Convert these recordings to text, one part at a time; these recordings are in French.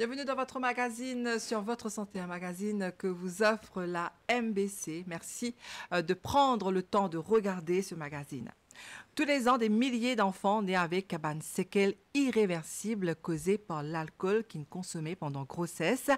Bienvenue dans votre magazine sur votre santé, un magazine que vous offre la MBC. Merci de prendre le temps de regarder ce magazine. Tous les ans, des milliers d'enfants nés avec une séquelle irréversible causée par l'alcool qu'ils consommaient pendant grossesse.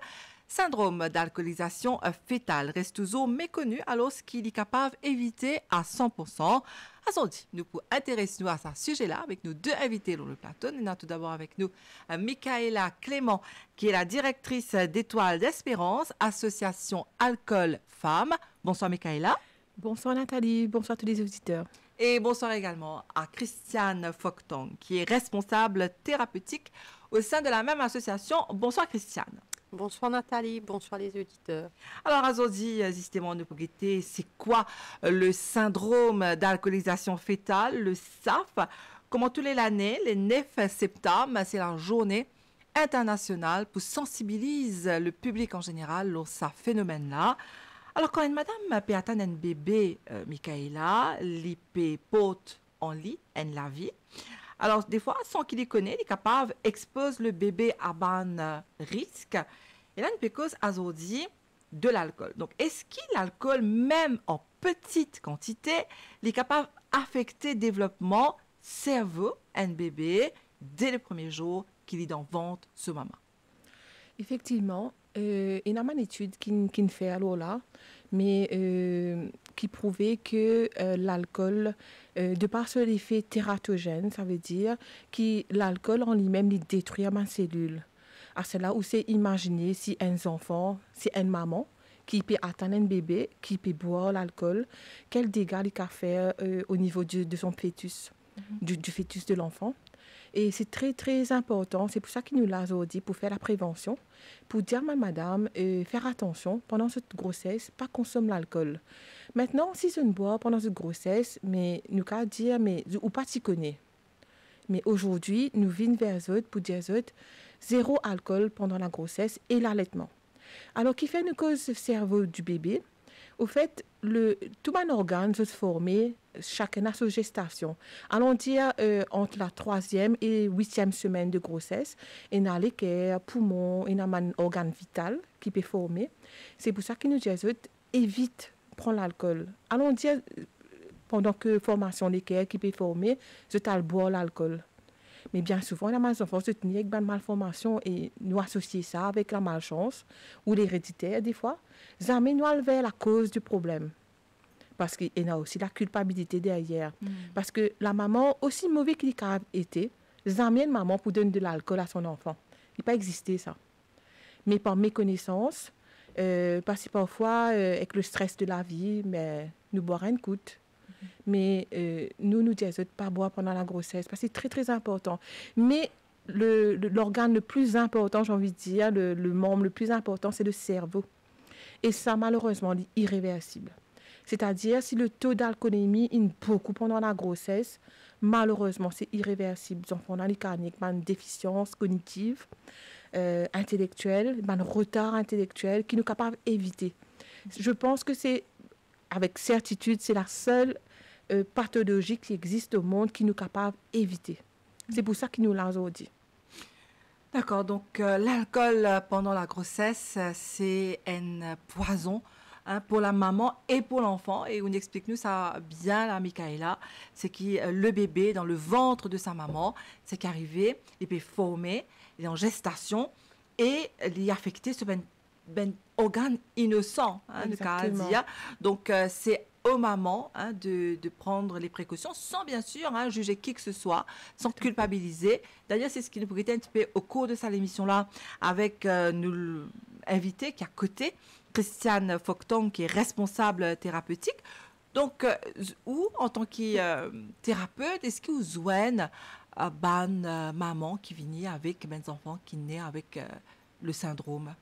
Syndrome d'alcoolisation fétale reste toujours méconnu alors qu'il est capable d'éviter à 100%. Aujourd'hui, nous pour intéresser nous à ce sujet-là avec nos deux invités dans le plateau. Nous avons tout d'abord avec nous Michaela Clément, qui est la directrice d'Étoile d'Espérance, association Alcool Femmes. Bonsoir Michaela. Bonsoir Nathalie, bonsoir à tous les auditeurs. Et bonsoir également à Christiane Focton, qui est responsable thérapeutique au sein de la même association. Bonsoir Christiane. Bonsoir Nathalie, bonsoir les auditeurs. Alors aujourd'hui, justement, nous pouvons c'est quoi le syndrome d'alcoolisation fétale, le SAF? Comment tous les l'année, le 9 septembre, c'est la journée internationale pour sensibiliser le public en général sur ce phénomène-là. Alors quand une madame peut attendre un bébé, Michaela, l'IP porte en lit, en la vie. Alors, des fois, sans qu'il y connaisse, il est capable d'exposer le bébé à un risque. Et là, il peut cause aujourd'hui de l'alcool. Donc, est-ce que l'alcool, même en petite quantité, il est capable d'affecter le développement cerveau d'un bébé dès le premier jour qu'il est dans le ventre de sa maman? Effectivement, il y a une étude qui fait alors là, mais qui prouvait que l'alcool, de par son effet tératogène, ça veut dire que l'alcool en lui-même, il détruit ma cellule. Alors c'est là où c'est imaginer si un enfant, si une maman, qui peut atteindre un bébé, qui peut boire l'alcool, quel dégâts il peut faire au niveau de son fœtus, du fœtus de l'enfant. Et c'est très, très important. C'est pour ça qu'il nous l'a dit, pour faire la prévention, pour dire à madame, faire attention pendant cette grossesse, pas consommer l'alcool. Maintenant, si je ne bois pendant cette grossesse, mais nous qu'à dire, mais, ou pas t'y connais. Mais aujourd'hui, nous venons vers eux pour dire zéro alcool pendant la grossesse et l'allaitement. Alors, qui fait une cause du cerveau du bébé? Au fait, tout un organe se former chacun à sa gestation. Allons dire entre la 3e et 8e semaine de grossesse, il y a les cœurs, poumons, il y a un organe vital qui peut former. C'est pour ça que nous disons évite prendre l'alcool. Allons dire pendant que formation des cœurs qui peut former, je t'ai boire l'alcool. Mais bien souvent, il y a des enfants qui se tenir avec une malformation et nous associer ça avec la malchance ou l'héréditaire des fois. Jamais nous vers la cause du problème. Parce qu'il y a aussi la culpabilité derrière. Parce que la maman, aussi mauvais qu'il a été, jamais une maman pour donner de l'alcool à son enfant. Il n'a pas existé ça. Mais par méconnaissance, parce que parfois, avec le stress de la vie, mais nous boire une coûte. Mais nous disons de ne pas boire pendant la grossesse, parce que c'est très, très important. Mais l'organe le plus important, j'ai envie de dire, le membre le plus important, c'est le cerveau. Et ça, malheureusement, est irréversible. C'est-à-dire, si le taux d'alcoolémie est beaucoup pendant la grossesse, malheureusement, c'est irréversible. Les enfants ont une déficience cognitive, intellectuelle, un retard intellectuel qui nous est capable d'éviter. Je pense que c'est, avec certitude, c'est la seule pathologie qui existe au monde qui nous est capable d'éviter. C'est pour ça qu'il nous l'a dit. D'accord, donc l'alcool pendant la grossesse, c'est un poison pour la maman et pour l'enfant. Et on explique-nous ça bien, la Michaela, c'est que le bébé dans le ventre de sa maman, c'est qu'arrivé, il peut former, il est en gestation et il est affecté sur un organe innocent, le cas à dire. Donc c'est aux mamans de prendre les précautions sans bien sûr juger qui que ce soit, sans culpabiliser. D'ailleurs, c'est ce qui nous pourrait être un petit peu au cours de cette émission-là avec nous invité qui est à côté, Christiane Focton, qui est responsable thérapeutique. Donc, où, en tant que thérapeute, est-ce que vous avez maman qui vient avec des enfants qui naissent avec le syndrome?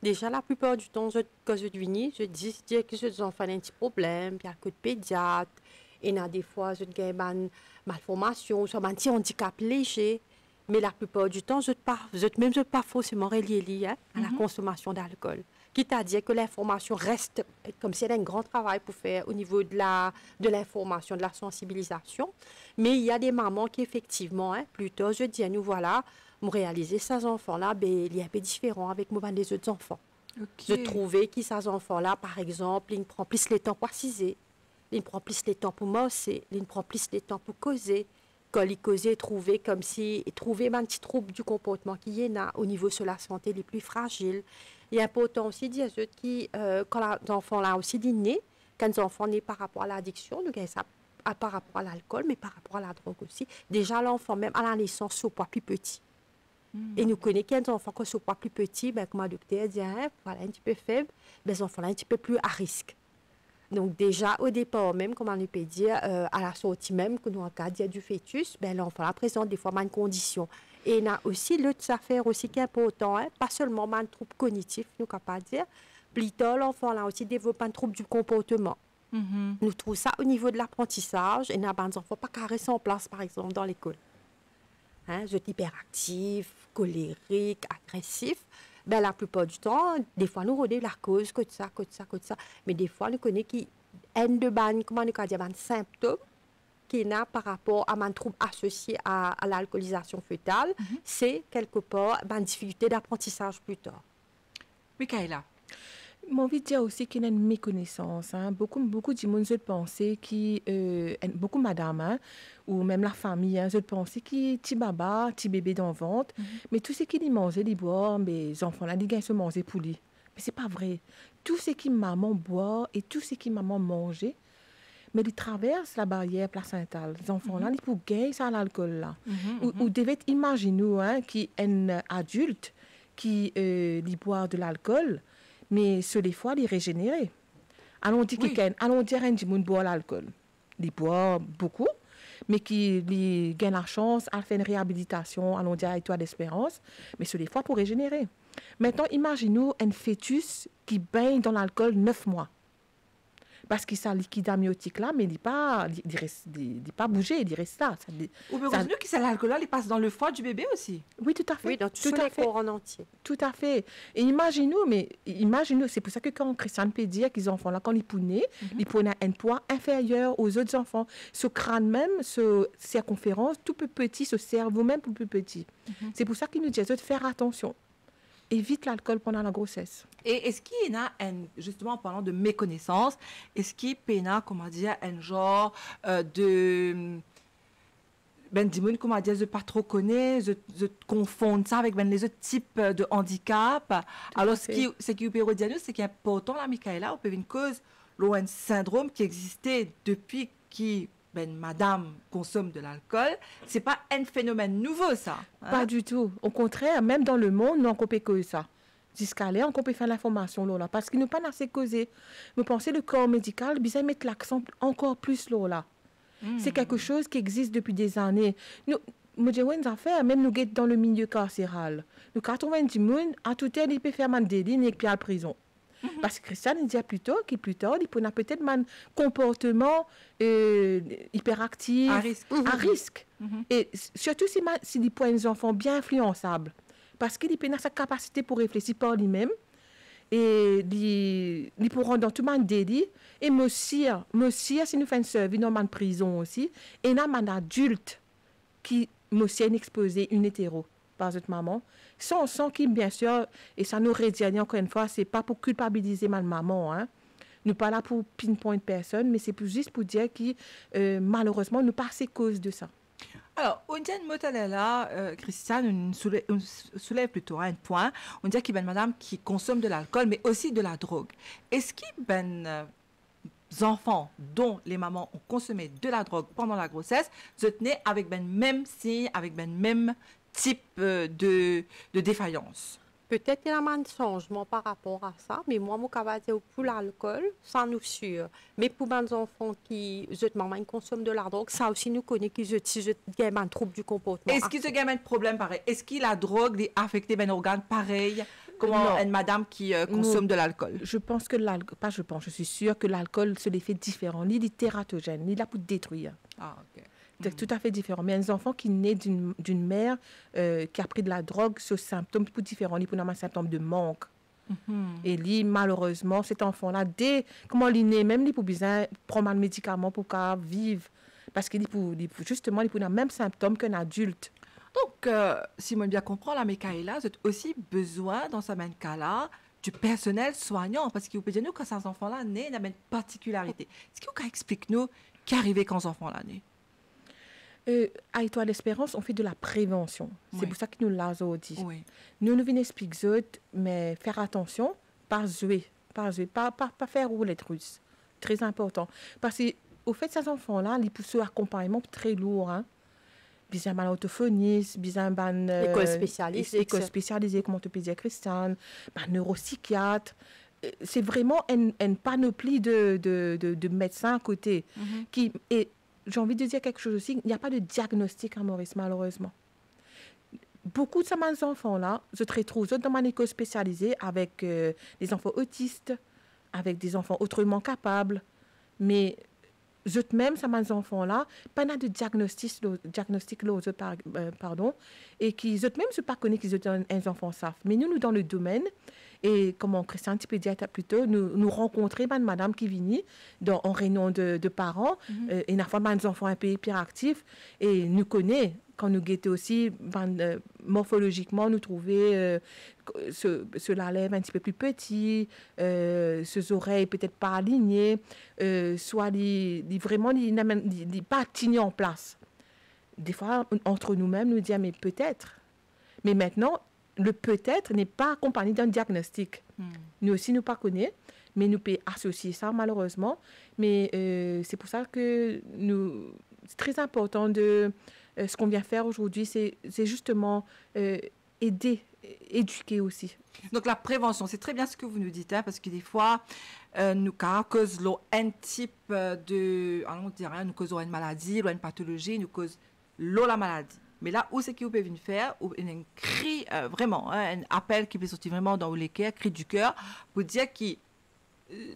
Déjà, la plupart du temps, quand je viens, je dis que ces enfants ont un petit problème, il y a que de pédiatre, et il y a des fois, je gagne une malformation, soit un petit handicap léger, mais la plupart du temps, je ne pas forcément relié à la consommation d'alcool. Quitte à dire que l'information reste, comme s'il y a un grand travail pour faire au niveau de l'information, de la sensibilisation, mais il y a des mamans qui, effectivement, plutôt, je dis à nous, voilà, me réaliser ces enfants-là, ben, il est un peu différent avec moi ben, les autres enfants. Ok. Je trouvais que ces enfants-là, par exemple, ils prennent plus le temps pour assiser, ils prennent plus le temps pour masser, ils prennent plus le temps pour causer. Quand ils causaient, trouvaient comme si, ils trouvaient un petit trouble du comportement qui y en a au niveau de la santé les plus fragiles. Il est important aussi de dire que quand les enfants là aussi dîner, quand les enfants nés par rapport à l'addiction, donc ça par rapport à l'alcool, mais par rapport à la drogue aussi. Déjà, l'enfant, même à la naissance, se poids plus petit. Et nous connaissons qu'un enfant qui se poids plus petit, ben, comme le docteur dit, hein, voilà, un petit peu faible, ben, les enfants là un petit peu plus à risque. Donc déjà, au départ même, comme on peut dire, à la sortie même, que nous en cas du fœtus, ben, l'enfant là présente des fois une condition. Et il y a aussi l'autre affaire aussi qui est important, hein, pas seulement un trouble cognitif, nous ne pas dire, plutôt l'enfant là aussi développe un trouble du comportement. Nous trouvons ça au niveau de l'apprentissage, et il y a des enfants pas carrés en place, par exemple, dans l'école. Hein, je suis hyperactif, colérique, agressif. Ben, la plupart du temps, des fois, nous regardons la cause, que ça. Mais des fois, nous connaissons qu'il y a comment nous dire, un symptôme qui a par rapport à un trouble associé à l'alcoolisation fœtale. C'est quelque part une difficulté d'apprentissage plus tard. Michaela. J'ai envie de dire aussi qu'il y a une méconnaissance. Hein. Beaucoup de monde se penser beaucoup de madame, hein, ou même la famille, hein, se penser qui petit baba, petit bébé dans le ventre, mais tout ce qu'ils mangent, ils boivent, les enfants là, ils gagnent se manger pour lui. Mais c'est pas vrai. Tout ce que maman boit et tout ce que maman mange, mais ils traversent la barrière placentale. Les enfants là, ils peuvent gagner ça à l'alcool là. Ou devez imaginer hein, qu'un adulte qui boit de l'alcool, mais ce des fois, il régénéré. Allons dire un petit monde boit l'alcool. Il boit beaucoup, mais qui gagne la chance à faire une réhabilitation, allons dire avec toi d'espérance, mais ce des fois pour régénérer. Maintenant, imaginez-nous un fœtus qui baigne dans l'alcool 9 mois. Parce qu'il a liquide amniotique là, mais il n'est pas bougé, il reste là. Ou bien continue que l'alcool là, il passe dans le foie du bébé aussi. Oui, tout à fait. Oui, dans tout le corps en entier. Tout à fait. Et imaginez-nous, c'est pour ça que quand Christiane peut dire qu'ils enfants là, quand ils pounaient, ils prenaient un poids inférieur aux autres enfants. Ce crâne même, ce circonférence, tout petit, ce cerveau même plus petit. C'est pour ça qu'ils nous disent de faire attention. Évite l'alcool pendant la grossesse. Et est-ce qu'il y a, justement en parlant de méconnaissance, est-ce qu'il y a, comment dire, un genre de... Ben, dis-moi, comment dire, je pas trop connais, je confonds ça avec les autres types de handicap. Alors, ce qui peut dire, c'est qu'important, là, Michaela, on peut une cause, un syndrome qui existait depuis que madame consomme de l'alcool. C'est pas un phénomène nouveau, ça. Hein? Pas du tout. Au contraire, même dans le monde, nous, on peut que ça. Jusqu'à là, on peut faire l'information, là, parce qu'il n'y a pas assez causé. Vous pensez le corps médical, bien mettre l'accent encore plus, là. C'est quelque chose qui existe depuis des années. Nous avons affaires, même nous dans le milieu carcéral. Nous, 90 monde, à tout heure, il peut faire un délit et puis à la prison. Parce que Christiane il dit plutôt qu'il plus tard, il peut peut-être un comportement hyperactif, à risque. Et surtout si il peut des enfants bien influençables. Parce qu'il a sa capacité pour réfléchir par lui-même. Et il peut rendre tout le monde délit. Et monsieur, si nous faisons une service dans une prison aussi, et il y a un adulte qui monsieur est exposé, une hétéro, par votre maman, sans qui, bien sûr, et ça nous redit encore une fois, c'est pas pour culpabiliser ma maman, hein. Nous pas là pour pinpoint personne, mais c'est juste pour dire que malheureusement, nous pas à cause de ça. Alors, on dit là, Christiane, on soulève plutôt un point. On dit qu'il y a une madame qui consomme de l'alcool, mais aussi de la drogue. Est-ce qu'il y a des enfants dont les mamans ont consommé de la drogue pendant la grossesse, se tenaient avec le même signe, avec le même type de défaillance? Peut-être qu'il y a un changement par rapport à ça, mais moi, je dire pour l'alcool, ça nous sûr. Mais pour les enfants qui consomment de la drogue, ça aussi nous connaît qu'ils ont un trouble du comportement. Est-ce qu'ils ont un problème pareil? Est-ce que la drogue a affecté un organe pareil comme une madame qui consomme de l'alcool? Je pense que je suis sûre que l'alcool se fait différent. Il est tératogène, il est là pour détruire. Ah, ok. C'est tout à fait différent. Mais un enfant qui naît d'une mère qui a pris de la drogue, ce symptôme est différent. Il peut avoir un symptôme de manque. Et lui, malheureusement, cet enfant-là, comment il naît, même il peut besoin prendre un médicament pour vivre. Parce qu'il justement, il peut avoir le même symptôme qu'un adulte. Donc, si moi bien comprends, la Michaela, vous avez aussi besoin, dans ce même cas-là, du personnel soignant, parce que vous pouvez dire, nous, quand ces enfants-là naissent, il y a une particularité. Est-ce que vous pouvez expliquer nous qu'est arrivé quand ces enfants-là naissent? À Étoile d'Espérance, on fait de la prévention. C'est Oui. pour ça que nous l'avons dit. Oui. Nous venons expliquer, mais faire attention, pas jouer, pas faire roulette russe. Très important. Parce que, au fait, ces enfants-là, ils poussent un accompagnement très lourd. Hein. Bizarre ban orthophoniste, bizarre ban École spécialisée, école spécialisée comme orthopédie Christiane, ban neuropsychiatre. C'est vraiment une panoplie de médecins à côté. Et j'ai envie de dire quelque chose aussi, il n'y a pas de diagnostic à Maurice, malheureusement. Beaucoup de ces enfants-là, je te retrouve dans mon école spécialisée avec des enfants autistes, avec des enfants autrement capables, mais même ces enfants-là, pas de diagnostic pardon, et qui même ne pas connaître qu'ils sont un enfant savent. Mais nous dans le domaine, et comme Christian tu peux dire plutôt, nous rencontrons une madame qui vient en réunion de parents, et une fois des enfants un peu hyperactifs, et nous connaît quand nous guettons aussi, morphologiquement, nous trouver la lèvre un petit peu plus petit, ses oreilles peut-être pas alignées, soit vraiment pas tignées en place. Des fois, entre nous-mêmes, nous disons, mais peut-être. Mais maintenant, le peut-être n'est pas accompagné d'un diagnostic. Nous aussi, nous pas connaissons, mais nous pouvons associer ça, malheureusement. Mais c'est pour ça que c'est très important de... ce qu'on vient faire aujourd'hui, c'est justement aider, éduquer aussi. Donc la prévention, c'est très bien ce que vous nous dites, hein, parce que des fois, nous causons un type de, on dirait, nous causons une maladie, une pathologie, nous causons la maladie. Mais là, où c'est qu'ils peuvent venir faire, un cri, vraiment, hein, un appel qui peut sortir vraiment dans les cœurs, cri du cœur, pour dire que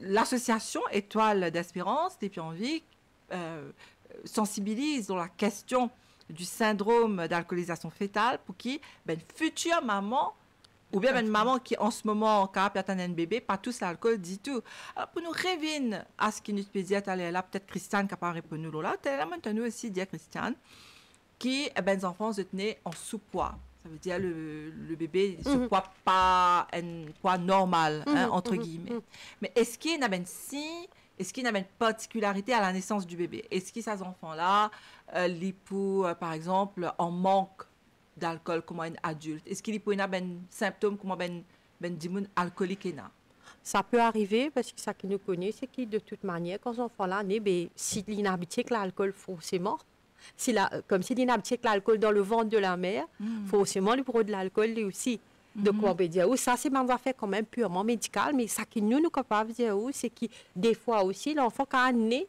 l'association Étoile d'Espérance, des Pieds-en-Vie, sensibilise dans la question du syndrome d'alcoolisation fétale pour qui une future maman ou bien une maman qui en ce moment a un bébé pas tous l'alcool du tout. Alors pour nous revenir à ce qui nous peut dire là peut-être Christiane qui a pas répondu nous là maintenant aussi dire Christiane qui les enfants se tenaient en sous-poids. Ça veut dire le bébé sous-poids pas un poids normal hein, entre guillemets. Mais est-ce qu'il y a est-ce qu'il y a une particularité à la naissance du bébé? Est-ce que ces enfants-là, par exemple, en manque d'alcool comme un adulte? Est-ce qu'il y a un symptôme comme un dimoun alcoolique? Ça peut arriver parce que ça qui nous connaît, c'est que de toute manière, quand ces enfants-là naissent, si l'inhabitué avec l'alcool, forcément, comme si l'inhabitué avec l'alcool dans le ventre de la mère, forcément, le produit de l'alcool, lui aussi. Donc, on peut dire, ça, c'est une affaire quand même purement médicale, mais ça qui nous capables de dire, c'est que des fois aussi, l'enfant, quand il naît,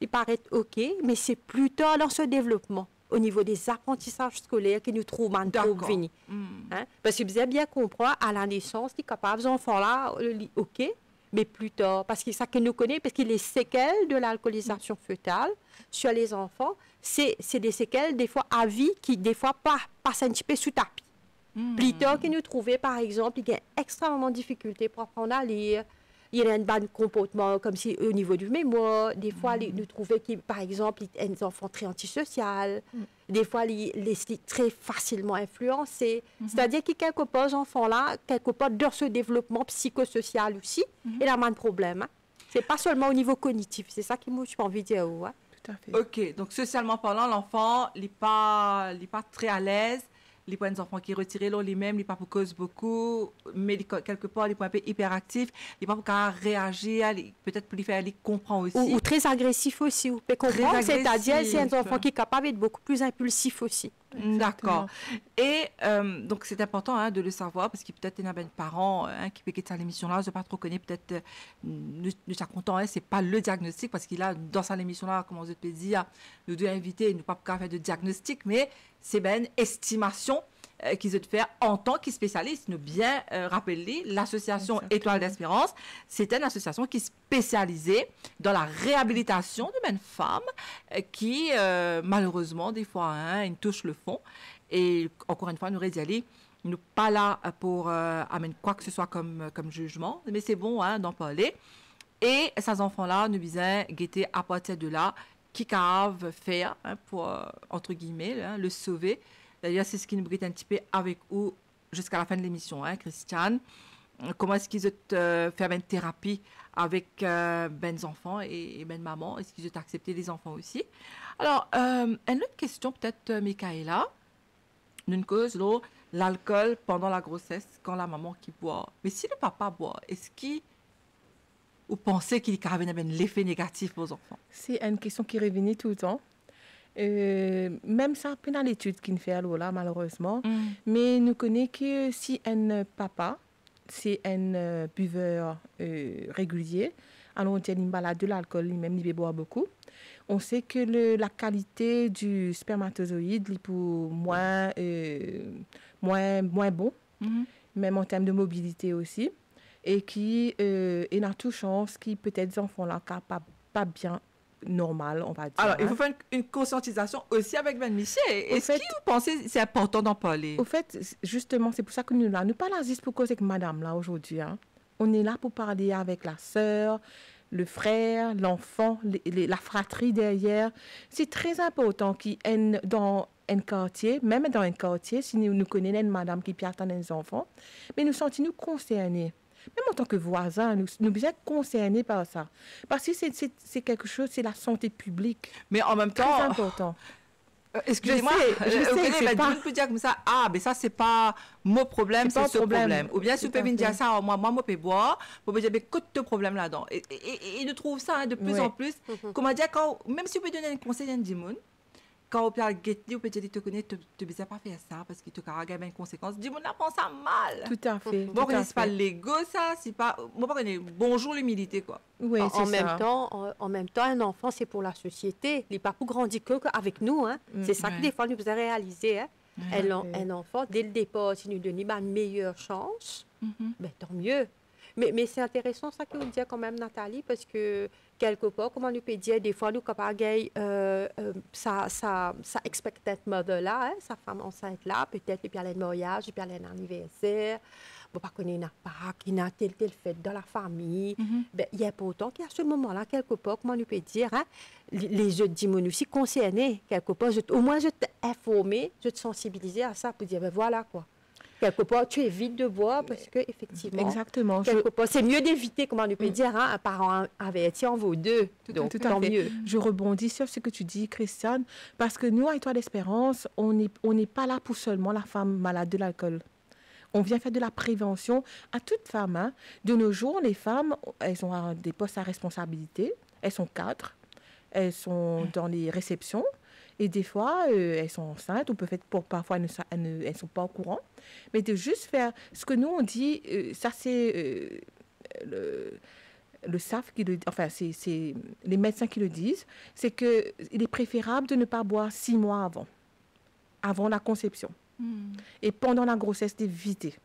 il paraît OK, mais c'est plus tard dans ce développement, au niveau des apprentissages scolaires, que nous trouvons trop venir. Hein? Parce que vous avez bien compris, à la naissance, les capables, ces enfants-là, OK, mais plus tard, parce que ça que nous connaissons, parce que les séquelles de l'alcoolisation fœtale sur les enfants, c'est des séquelles, des fois, à vie, qui, des fois, passent un petit peu sous tapis. Plus tard que nous trouvons, par exemple, il y a extrêmement de difficultés pour apprendre à lire. Il y a un bon comportement comme si au niveau du mémoire. Des fois, nous trouvons que, par exemple, il y a des enfants très antisociaux. Des fois, ils sont très facilement influencés. C'est-à-dire que quelque part, les enfants-là, quelque part, dans ce développement psychosocial aussi, il y a un problème. Hein. Ce n'est pas seulement au niveau cognitif. C'est ça que moi, je envie de dire. Ouais. Tout à fait. OK. Donc, socialement parlant, l'enfant n'est pas très à l'aise. Les points enfants qui retirent l'eau lui-même, les pas pour cause beaucoup, mais quelque part, les points un peu hyperactifs, les pas pour réagir, peut-être pour les faire, les comprendre aussi. Ou très agressif aussi, ou peut comprendre, c'est-à-dire c'est un enfant qui est capable d'être beaucoup plus impulsif aussi. D'accord. Et donc, c'est important hein, de le savoir, parce qu'il peut-être y a des parents hein, qui peuvent quitter l'émission-là, je ne sais pas trop connaître, peut-être, nous sommes contents, hein, ce n'est pas le diagnostic, parce qu'il a, dans cette émission-là, comme je peux dire, nous deux invités, nous ne pouvons pas faire de diagnostic, mais c'est une estimation qu'ils ont fait en tant que spécialiste. Nous bien rappeler, l'association Étoile d'Espérance, c'est une association qui est spécialisée dans la réhabilitation de même femmes qui, malheureusement, des fois, hein, ils touchent le fond. Et encore une fois, nous réalisons, nous ne sommes pas là pour amener quoi que ce soit comme jugement, mais c'est bon hein, d'en parler. Et ces enfants-là, nous disons, guetter à partir de là, qui peuvent faire hein, pour, entre guillemets, hein, le sauver D'ailleurs, c'est ce qui nous brille un petit peu avec vous jusqu'à la fin de l'émission, hein, Christiane. Comment est-ce qu'ils ont fait une thérapie avec ben enfants et ben maman? Est-ce qu'ils ont accepté les enfants aussi? Alors, une autre question peut-être, Michaela. Une cause, l'alcool pendant la grossesse, quand la maman qui boit. Mais si le papa boit, est-ce qu'il ou pensez qu'il y a l'effet négatif aux enfants? C'est une question qui revenait tout le temps. Même ça, pas dans l'étude qu'il fait alors là, malheureusement. Mais nous connaissons que si un papa, c'est un buveur régulier, alors on tient une balade de l'alcool, même il boit beaucoup. On sait que la qualité du spermatozoïde est pour moins bon, même en termes de mobilité aussi. Et qui il a toute chance qui peut-être des enfants là pas bien normal, on va dire. Alors, il faut faire une conscientisation aussi avec Ben Miché. Est-ce que vous pensez que c'est important d'en parler? Au fait, justement, c'est pour ça que nous là, nous parlons juste pour cause avec madame là aujourd'hui. Hein. On est là pour parler avec la sœur, le frère, l'enfant, la fratrie derrière. C'est très important qu'il y ait dans un quartier, même dans un quartier, si nous connaissons une madame qui attend des enfants, mais nous sentons-nous concernés. Même en tant que voisins, nous sommes concernés par ça. Parce que c'est quelque chose, c'est la santé publique. Mais en même temps... Très important. Excusez-moi, je pas... peut dire comme ça, mais ça, c'est pas mon problème, c'est ce problème. Ou bien si vous pouvez me dire ça, moi, je peux boire, vous pouvez dire, mais écoute, de problème là-dedans. Et je trouve ça de plus en plus. Comment dire, même si vous pouvez donner un conseil à un dimon, quand on peut guetter, on peut dire, tu connais, tu ne peux pas faire ça parce qu'il te caractère une conséquence. Dis-moi, on pense ça mal. Tout à fait. Bon, c'est pas l'ego, ça, c'est pas. Moi, pas bonjour l'humilité, quoi. Oui, en même temps, un enfant, c'est pour la société. Il n'est pas pour grandir qu'avec nous. Hein. C'est ça que des fois, nous faisons réaliser. Hein. Un enfant, dès le départ, si nous donnons une meilleure chance, ben, tant mieux. Mais c'est intéressant ça que vous dites quand même, Nathalie, parce que quelque part, comment nous peut dire, des fois, nous, quand ça expected mother là, hein, sa femme enceinte là, peut-être, et puis elle a un mariage, et puis elle a un anniversaire, bon, pas qu'on ait une part, qu'il y a tel fête dans la famille, ben, il y a pourtant qu'à ce moment-là, quelque part, comment nous peut dire, hein, les autres dimons aussi concernés, quelque part, au moins, je t'ai informé, je te sensibilisé à ça, pour dire, ben voilà, quoi. Quelque part, tu évites de boire parce que effectivement, exactement. Quelque part, c'est mieux d'éviter, comment on peut dire, hein, un parent averti en vaut deux. Donc, tout à fait. Mieux. Je rebondis sur ce que tu dis, Christiane, parce que nous, à Étoile d'Espérance, on n'est pas là pour seulement la femme malade de l'alcool. On vient faire de la prévention à toute femme. Hein. De nos jours, les femmes, elles ont des postes à responsabilité, elles sont cadres, elles sont dans les réceptions. Et des fois, elles sont enceintes, ou peut-être parfois elles ne sont pas au courant. Mais de juste faire ce que nous on dit, ça c'est le SAF qui le dit, enfin c'est les médecins qui le disent, c'est qu'il est préférable de ne pas boire 6 mois avant la conception. Et pendant la grossesse, d'éviter.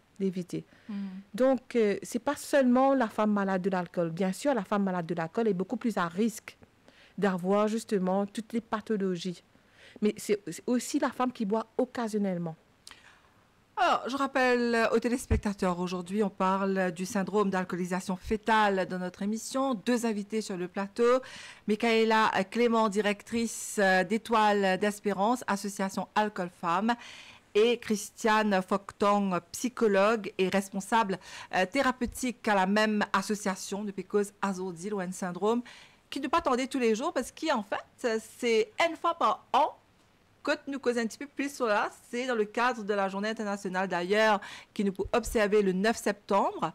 Donc, c'est pas seulement la femme malade de l'alcool. Bien sûr, la femme malade de l'alcool est beaucoup plus à risque d'avoir justement toutes les pathologies. Mais c'est aussi la femme qui boit occasionnellement. Alors, je rappelle aux téléspectateurs, aujourd'hui, on parle du syndrome d'alcoolisation fœtale dans notre émission. 2 invités sur le plateau. Michaela Clément, directrice d'Étoile d'Espérance, association Alcool Femmes. Et Christiane Foctong, psychologue et responsable thérapeutique à la même association depuis cause Azodil ou un syndrome qui ne peut pas attendre tous les jours parce qu'en fait, c'est une fois par an que nous causons un petit peu plus sur là. C'est dans le cadre de la journée internationale d'ailleurs qui nous peut observer le 9 septembre.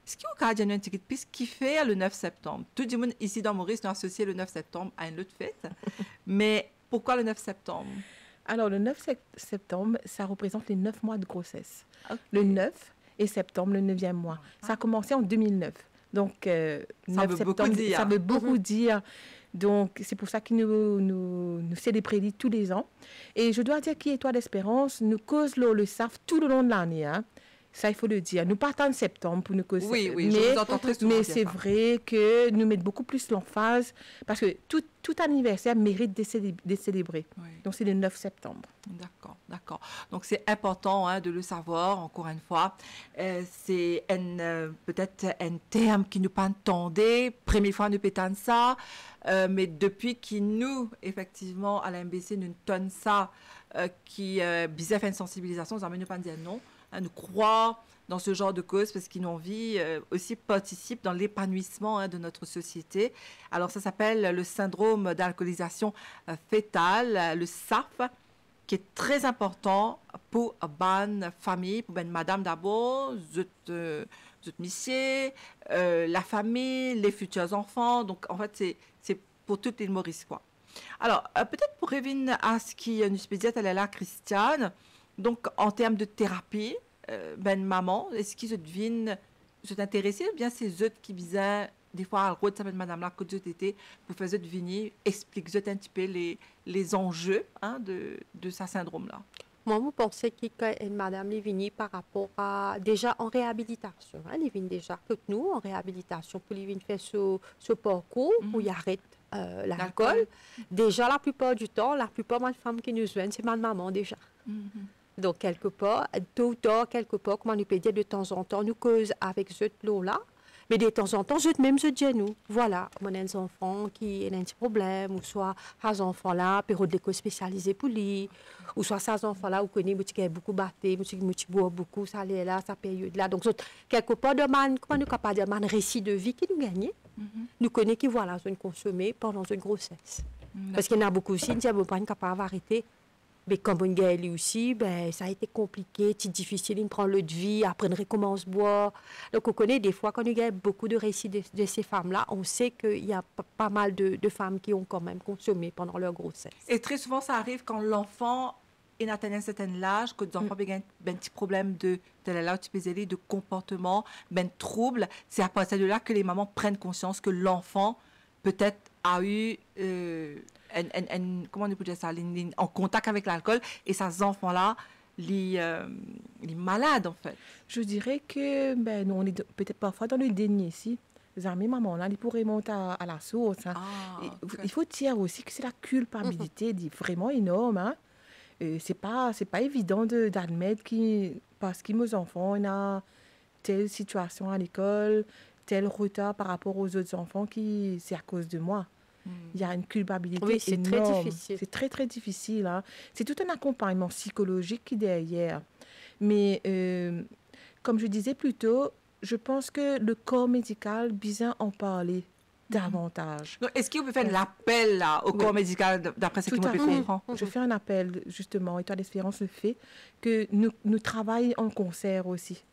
Est-ce qu'il y a un petit peu qui fait le 9 septembre? Tout le monde ici dans Maurice nous associé le 9 septembre à une autre fête. Mais pourquoi le 9 septembre? Alors, le 9 septembre, ça représente les 9 mois de grossesse. Okay. Le 9 et septembre, le 9e mois. Ça a commencé en 2009. Donc, 9 septembre, ça veut beaucoup dire. Donc, c'est pour ça que nous célébrons tous les ans. Et je dois dire qu'Étoile d'Espérance nous cause le SAF tout le long de l'année. Hein. Ça, il faut le dire. Nous partons en septembre pour nous causer. Oui, oui, je vous entends très souvent mais dire c'est ça. vrai que nous mettons beaucoup plus l'emphase parce que tout anniversaire mérite d'être célébré. Oui. Donc, c'est le 9 septembre. D'accord, d'accord. Donc c'est important hein, de le savoir, encore une fois. C'est peut-être un terme qui nous pas entendait, première fois nous pétons ça, mais depuis que nous, effectivement, à la MBC, nous tonnons ça, qui bizarre fait une sensibilisation, ça ne nous pas dire non, hein, nous croire dans ce genre de cause parce qu'ils ont envie aussi participent dans l'épanouissement hein, de notre société. Alors ça s'appelle le syndrome d'alcoolisation fétale, le SAF, qui est très important pour une famille, pour une madame d'abord, monsieur, la famille, les futurs enfants. Donc, en fait, c'est pour toutes les Maurice, quoi. Alors, peut-être pour revenir à ce qui nous disait, elle est là, Christiane. Donc, en termes de thérapie, maman, est-ce qu'ils se devinent, se intéressés ou bien c'est eux qui disaient des fois, à la ça madame là, que Dieu t'était, pour faire venir, explique un petit peu les enjeux hein, de ce syndrome-là. Moi, je pensais que madame est venue par rapport à, déjà en réhabilitation. Elle est venue déjà, que nous, en réhabilitation, pour venir faire ce parcours, pour y arrêter l'alcool. Déjà, la plupart du temps, la plupart des femmes qui nous viennent, c'est ma maman déjà. Donc, quelque part, tôt ou tard, quelque part, comme on nous peut dire de temps en temps, nous cause avec ce lot-là. Mais de temps en temps, je dis à nous, voilà, on a des enfants qui ont un petit problème, ou soit ces enfants-là, période d'école spécialisée pour lui, ou soit ces enfants-là, vous connaissez, qui ont beaucoup battu, qui boivent beaucoup, ça allait là, ça période-là. Donc, quelque part, comment nous capable de dire, un récit de vie qui nous gagne, nous connaissons qui voilà, zone consommée pendant une grossesse. Parce qu'il y en a beaucoup aussi, qui ne sont pas capables d'arrêter. Mais comme on gagne aussi, ben, ça a été compliqué, c'est difficile, il prend le de vie, après on recommence à boire. Donc on connaît des fois, quand on gagne beaucoup de récits de ces femmes-là, on sait qu'il y a pas mal de femmes qui ont quand même consommé pendant leur grossesse. Et très souvent, ça arrive quand l'enfant est atteint un certain âge, que les enfants ont un petit problème de comportement, ben trouble. C'est à partir de là que les mamans prennent conscience que l'enfant peut-être a eu comment on peut dire ça, en contact avec l'alcool et ces enfants-là, les malades en fait. Je dirais que nous, on est peut-être parfois dans le déni ici. Les amis, maman, là, ils pourraient monter à la source. Hein. Okay. Il faut dire aussi que c'est la culpabilité vraiment énorme. Hein. C'est pas évident d'admettre parce que nos enfants on a telle situation à l'école, tel retard par rapport aux autres enfants c'est à cause de moi. Il y a une culpabilité oui, c'est énorme. Très difficile. C'est très, très difficile. Hein. C'est tout un accompagnement psychologique qui est derrière. Mais comme je disais plus tôt, je pense que le corps médical besoin en parler davantage. Donc, est-ce que vous pouvez faire l'appel au corps médical d'après ce que vous comprendre? Je fais un appel, justement, Étoile d'Espérance le fait, que nous travaillons en concert aussi.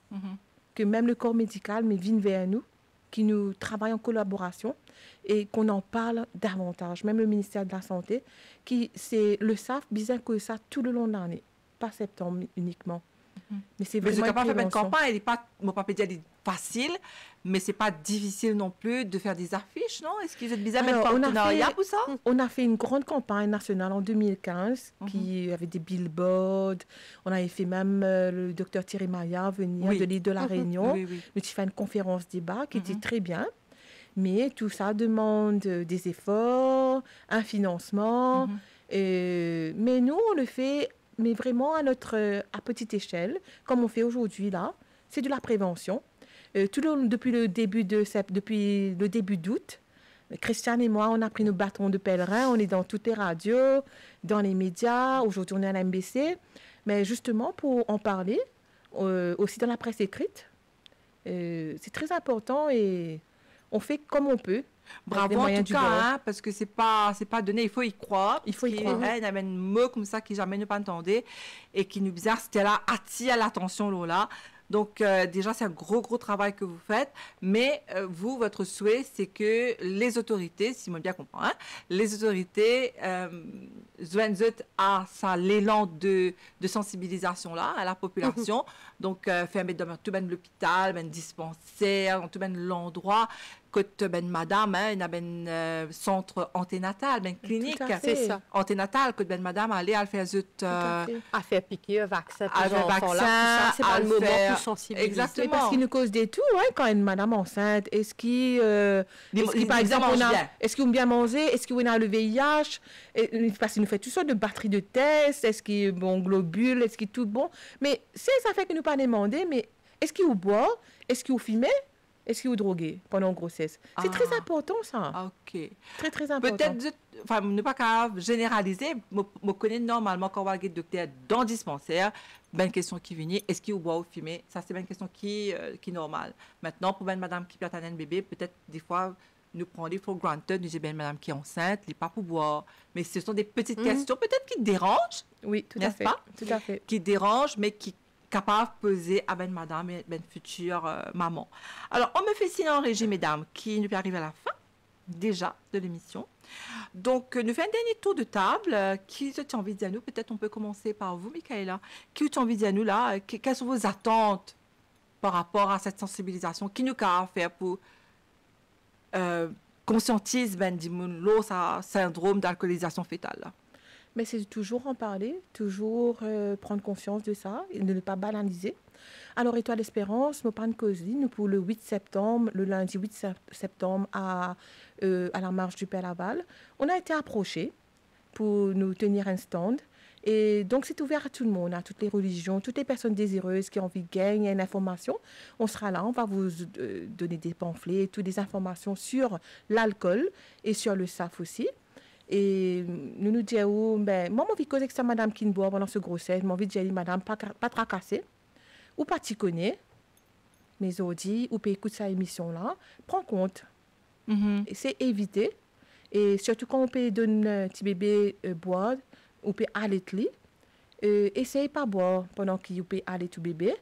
Que même le corps médical vienne vers nous, qui nous travaille en collaboration et qu'on en parle davantage. Même le ministère de la Santé, qui c'est le SAF, bien que ça tout le long de l'année, pas septembre uniquement. Mais c'est vraiment capable de faire une campagne, elle n'est pas, mon papa dit, elle est facile, mais c'est pas difficile non plus de faire des affiches, non? Est-ce que vous êtes bizarre de mettre partenariat pour ça? On a fait une grande campagne nationale en 2015 qui avait des billboards. On avait fait même le docteur Thierry Maillard venir de l'île de la Réunion. Nous avons fait une conférence débat qui était très bien. Mais tout ça demande des efforts, un financement. Mais nous, on le fait mais vraiment à petite échelle, comme on fait aujourd'hui là. C'est de la prévention. Depuis le début d'août, Christiane et moi, on a pris nos bâtons de pèlerin, on est dans toutes les radios, dans les médias, aujourd'hui on est à la MBC, mais justement pour en parler, aussi dans la presse écrite, c'est très important et on fait comme on peut. Bravo en tout cas, hein, parce que c'est pas donné, il faut y croire. Il faut y croire. Il y a un mot comme ça qui jamais ne pas entendu et qui nous bizarre, c'était là, attire l'attention là. Donc déjà, c'est un gros travail que vous faites, mais vous, votre souhait, c'est que les autorités, si moi bien comprends, hein, les autorités à ça l'élan de sensibilisation là à la population, donc faire mettre dans tout ben l'hôpital, ben dispensaire, dans tout ben l'endroit, que ben madame, hein, il y a ben centre anténatal, ben clinique. à fait. C'est ça. Anténatal, que ben madame aller à faire zut, Tout à fait. À faire piquer un vaccin pour à les faire enfants là, vaccin, tout ça, c'est pas à le moment faire- pour sensibiliser. Exactement. Mais parce qu'il nous cause des tours, hein, quand une madame enceinte. Est-ce qu'il, par exemple, mange bien. est-ce qu'ils ont bien mangé? Est-ce qu'il a le VIH? Parce qu'il nous fait toutes sortes de batteries de tests. Est-ce qu'il est bon globule? Est-ce qu'il est tout bon? Mais c'est ça fait que nous pas demander, mais est-ce qu'il vous boit? Est-ce qu'il vous fumait? Est-ce qu'il vous drogué pendant la grossesse? C'est très important, ça. Ah, ok. Très, très important. Peut-être, enfin, ne pas qu'à généraliser, je connais normalement quand on va le docteur dans le dispensaire, ben question qui vient, est-ce qu'il boit ou fumer? Ça, c'est une question qui est normale. Maintenant, pour ben madame qui peut attendre un bébé, peut-être des fois, nous prenons des for granted, nous disons ben madame qui est enceinte, il n'est pas pour boire. Mais ce sont des petites questions, peut-être qui dérangent, Oui, tout à n'est-ce fait. pas? Tout à fait. qui dérangent, mais qui capable de peser à ben madame et ben future maman. Alors, on me fait signe en régie, mesdames, qui nous arrive à la fin déjà de l'émission. Donc, nous faisons un dernier tour de table. Qui tu as envie de dire à nous? Peut-être on peut commencer par vous, Michaela. Qui tu as envie de dire à nous là? Quelles sont vos attentes par rapport à cette sensibilisation? Qui nous a faire pour conscientiser ben l'eau, ça syndrome d'alcoolisation fétale là? Mais c'est toujours en parler, toujours prendre conscience de ça et de ne pas banaliser. Alors, Étoile d'Espérance, nous parlons de causerie, nous pour le 8 septembre, le lundi 8 septembre à la marche du Père Laval. On a été approchés pour nous tenir un stand. Et donc, c'est ouvert à tout le monde, à toutes les religions, toutes les personnes désireuses qui ont envie de gagner une information. On sera là, on va vous donner des pamphlets, toutes des informations sur l'alcool et sur le SAF aussi. Et nous nous disons, ben, moi, j'ai envie de causer avec ça, madame qui ne boit pendant ce grossesse. J'ai envie de dire, madame, pas tracasser, ou pas t'y connaître, mais audits, ou peut écouter cette émission-là. Prends compte. Et c'est éviter. Et surtout quand on peut donner un petit bébé boire, on peut allaiter. Essayez pas boire pendant qu'il peut allaiter tout bébé,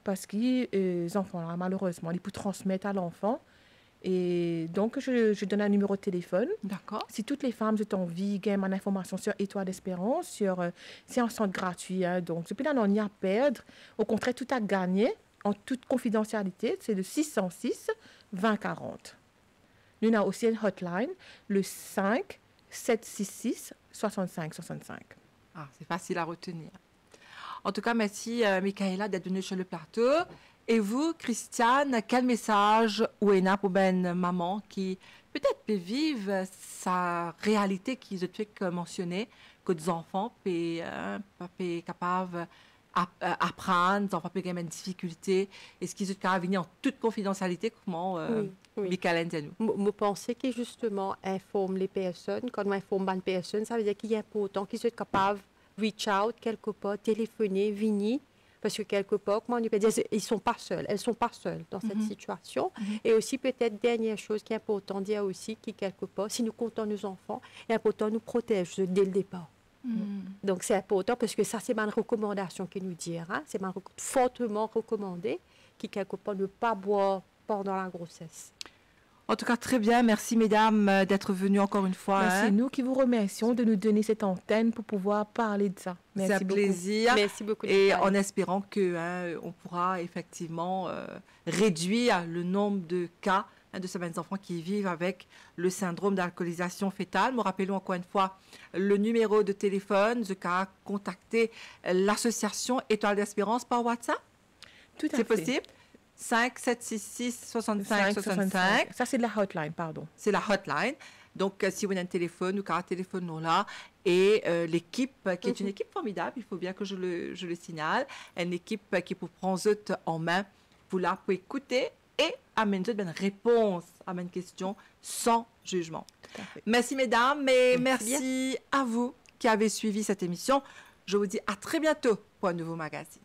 parce que les enfants, là, malheureusement, ils peuvent transmettre à l'enfant. Et donc, je donne un numéro de téléphone. D'accord. Si toutes les femmes ont envie, gagnent mon information sur Étoile d'Espérance, c'est un centre gratuit. Hein, donc, depuis là, on n'y a à perdre. Au contraire, tout à gagner en toute confidentialité. C'est le 606 20 40. Nous avons aussi une hotline, le 5 766 65 65. Ah, c'est facile à retenir. En tout cas, merci, Michaela, d'être venue sur le plateau. Et vous, Christiane, quel message ou est pour ben maman qui peut-être peut vivre sa réalité qu'ils ont fait mentionner, que des enfants peuvent capables apprendre, des enfants peuvent avoir une difficulté, est-ce qu'ils ont capables venir en toute confidentialité, comment Oui. Michaela dit à nous? Je pense que justement, informe les personnes. Quand on informe les personnes, ça veut dire qu'il est important qu'ils soient capables de reach out quelque part, téléphoner, venir. Parce que quelque part, comment on peut dire, ils sont pas seuls, elles ne sont pas seules dans cette situation. Et aussi, peut-être, dernière chose qui est importante de dire aussi, qui quelque part, si nous comptons nos enfants, il est important de nous protéger dès le départ. Donc, c'est important parce que ça, c'est ma recommandation qui nous dit. Hein? C'est fortement recommandé qui, quelque part, ne pas boire pendant la grossesse. En tout cas, très bien. Merci, mesdames, d'être venues encore une fois. C'est nous qui vous remercions de nous donner cette antenne pour pouvoir parler de ça. C'est Merci un beaucoup. plaisir. Merci beaucoup. Et Nathalie. en espérant que on pourra effectivement réduire le nombre de cas de ces enfants qui vivent avec le syndrome d'alcoolisation fétale. Nous rappelons encore une fois le numéro de téléphone, de cas contacter l'association Étoile d'Espérance par WhatsApp. Tout à C'est fait. possible. 5 766 65 65. Ça, c'est de la hotline, pardon. C'est la hotline. Donc, si vous avez un téléphone, nous avons un téléphone nous là. Et l'équipe, qui est une équipe formidable, il faut bien que je le signale, une équipe qui peut prendre en main, pour là, pour écouter et amener une réponse à une question sans jugement. Tout à fait. Merci, mesdames, et Merci merci à vous qui avez suivi cette émission. Je vous dis à très bientôt pour un nouveau magazine.